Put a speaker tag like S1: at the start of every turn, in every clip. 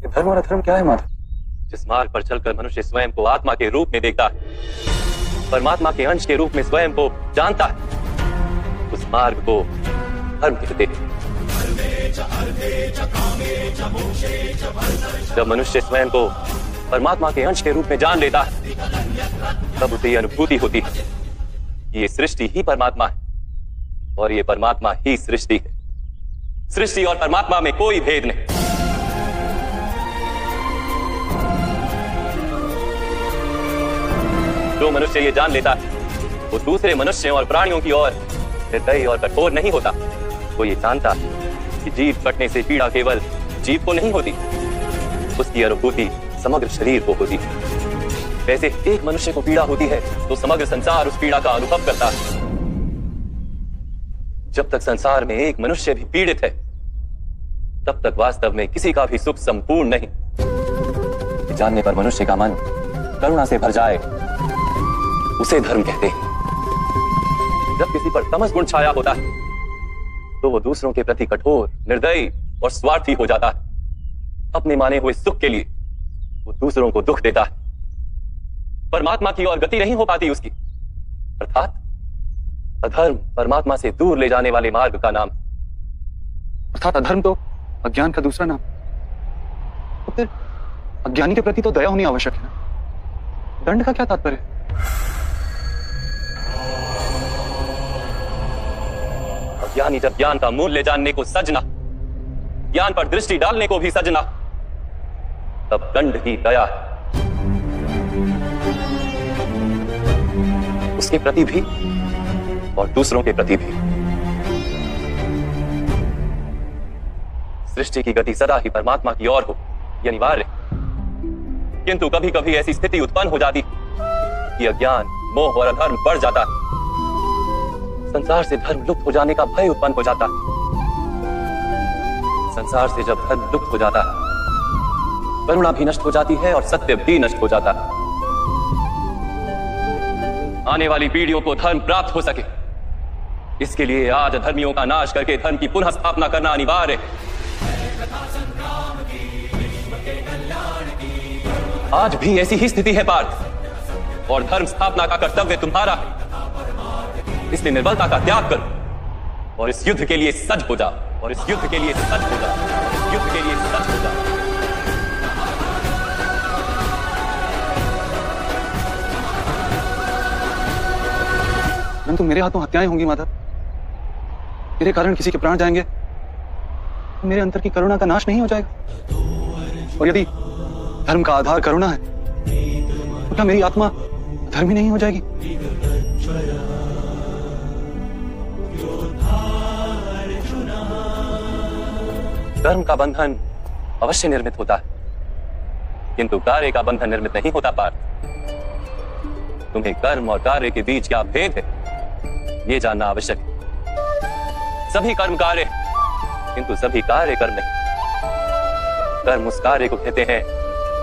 S1: धर्म और अधर्म क्या है माधव?
S2: जिस मार्ग पर चलकर मनुष्य स्वयं को आत्मा के रूप में देखता है, परमात्मा के अंश के रूप में स्वयं को जानता है, उस मार्ग को धर्म कहते हैं। जब मनुष्य स्वयं को परमात्मा के अंश के रूप में जान लेता है, तब उसे यह अनुभूति होती है कि ये सृष्टि ही परमात्मा है और ये परमात्मा ही सृष्टि है। सृष्टि और परमात्मा में कोई भेद नहीं। जो मनुष्य ये जान लेता है, वो दूसरे मनुष्यों और प्राणियों की ओर निर्दयी और कठोर नहीं होता। वो ये जानता है कि जीव कटने से पीड़ा केवल जीव को नहीं होती, उसकी अनुभूति समग्र शरीर को होती है। वैसे एक मनुष्य को पीड़ा होती है तो समग्र संसार उस पीड़ा का अनुभव करता है। जब तक संसार में एक मनुष्य भी पीड़ित है, तब तक वास्तव में किसी का भी सुख संपूर्ण नहीं। जानने पर मनुष्य का मन करुणा से भर जाए, उसे धर्म कहते हैं। जब किसी पर तमस गुण छाया होता है, तो वो दूसरों के प्रति कठोर, निर्दयी और स्वार्थी हो जाता है। अपने माने हुए सुख के लिए वो दूसरों को दुख देता है। परमात्मा की ओर गति नहीं हो पाती उसकी। अर्थात अधर्म परमात्मा से दूर ले जाने वाले मार्ग का नाम।
S1: अर्थात अधर्म तो अज्ञान का दूसरा नाम। तो फिर अज्ञानी के प्रति तो दया होनी आवश्यक है ना? दंड का क्या तात्पर्य?
S2: अज्ञानी जब ज्ञान का मूल्य जानने को सजना, ज्ञान पर दृष्टि डालने को भी सजना, तब दंड ही दया है। उसके प्रति भी और दूसरों के प्रति भी। सृष्टि की गति सदा ही परमात्मा की ओर हो, यह अनिवार्य। किंतु कभी कभी ऐसी स्थिति उत्पन्न हो जाती कि अज्ञान, मोह और अधर्म बढ़ जाता है। संसार से धर्म लुप्त हो जाने का भय उत्पन्न हो जाता है। संसार से जब धर्म लुप्त हो जाता है, करुणा भी नष्ट हो जाती है और सत्य भी नष्ट हो जाता है। आने वाली पीढ़ियों को धर्म प्राप्त हो सके, इसके लिए आज अधर्मियों का नाश करके धर्म की पुनः स्थापना करना अनिवार्य है। आज भी ऐसी ही स्थिति है पार्थ, और धर्म स्थापना का कर्तव्य तुम्हारा है। इसलिए निर्बलता का त्याग करो और इस युद्ध के लिए सज्ज हो जाओ, और इस युद्ध के लिए सज्ज हो जाओ, इस युद्ध के लिए सज्ज हो जाओ।
S1: परंतु मेरे हाथों हत्याएं होंगी माधव। मेरे कारण किसी के प्राण जाएंगे तो मेरे अंतर की करुणा का नाश नहीं हो जाएगा? और यदि धर्म का आधार करुणा है, तो क्या मेरी आत्मा धर्मी नहीं हो जाएगी?
S2: धर्म का बंधन अवश्य निर्मित होता है, किंतु कार्य का बंधन निर्मित नहीं होता पार्थ। तुम्हें कर्म और कार्य के बीच क्या भेद है, ये जानना आवश्यक है। सभी कर्म कार्य, किंतु सभी कार्य कर्म नहीं। कर्म उस कार्य को कहते हैं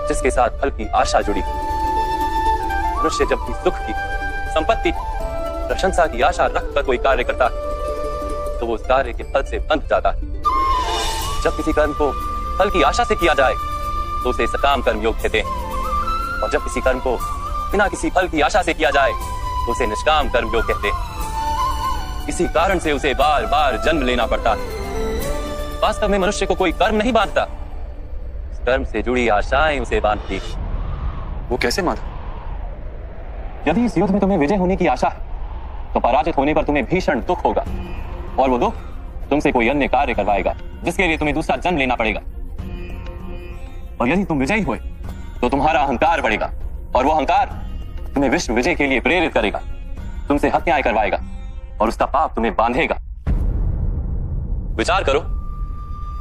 S2: जिसके साथ फल की आशा जुड़ी। मनुष्य जब भी सुख की, संपत्ति, प्रशंसा की आशा रखकर कोई कार्य करता है, तो वो उस कार्य के फल से बंध जाता है। जब किसी कर्म को फल की आशा से किया जाए, तो उसे सकाम कर्म योग कहते हैं, और जब किसी कर्म को बिना किसी फल की आशा से किया जाए, तो उसे निष्काम कर्म योग कहते हैं। इसी कारण से उसे बार बार जन्म लेना पड़ता है। वास्तव में मनुष्य को कोई कर्म नहीं बांधता, इस कर्म से जुड़ी आशाएं उसे बांधती।
S1: वो कैसे माधव?
S2: यदि इस युद्ध में तुम्हें विजय होने की आशा है, तो पराजित होने पर तुम्हें भीषण दुख होगा, और वो दुख तुमसे कोई अन्य कार्य करवाएगा जिसके लिए तुम्हें दूसरा जन्म लेना पड़ेगा। और यदि तुम विजयी हुए, तो तुम्हारा अहंकार बढ़ेगा, और वो अहंकार तुम्हें विश्व विजय के लिए प्रेरित करेगा, तुमसे हत्याएं करवाएगा, और उसका पाप तुम्हें बांधेगा। विचार करो,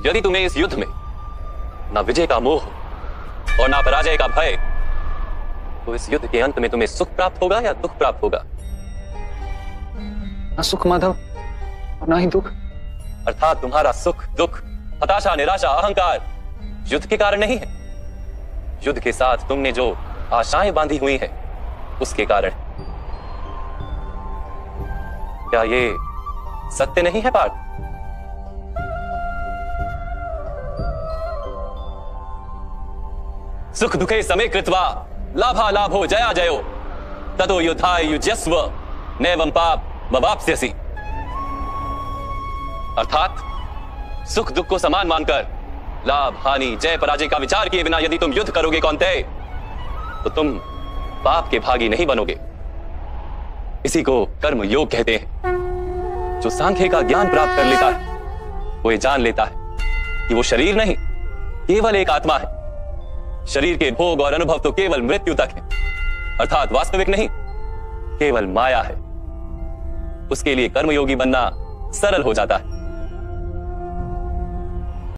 S2: यदि तुम्हें इस युद्ध में ना विजय का मोह और ना पराजय का भय, तो इस युद्ध के अंत में तुम्हें सुख प्राप्त होगा या दुख प्राप्त होगा?
S1: ना सुख माधव और ना ही दुख।
S2: अर्थात तुम्हारा सुख, दुख, हताशा, निराशा, अहंकार युद्ध के कारण नहीं है। युद्ध के साथ तुमने जो आशाएं बांधी हुई है, उसके कारण। क्या ये सत्य नहीं है पार्थ? सुख दुखे समे कृत्वा लाभा लाभो जया जयो ततो युद्धाय युज्यस्व नैवं पाप ववाप्स्यसि। अर्थात सुख दुख को समान मानकर लाभ हानि जय पराजय का विचार किए बिना यदि तुम युद्ध करोगे कौन्तेय, तो तुम पाप के भागी नहीं बनोगे। इसी को कर्म योग कहते हैं। जो सांख्य का ज्ञान प्राप्त कर लेता है वो ये जान लेता है कि वो शरीर नहीं, केवल एक आत्मा है। शरीर के भोग और अनुभव तो केवल मृत्यु तक है, अर्थात वास्तविक नहीं, केवल माया है। उसके लिए कर्मयोगी बनना सरल हो जाता है।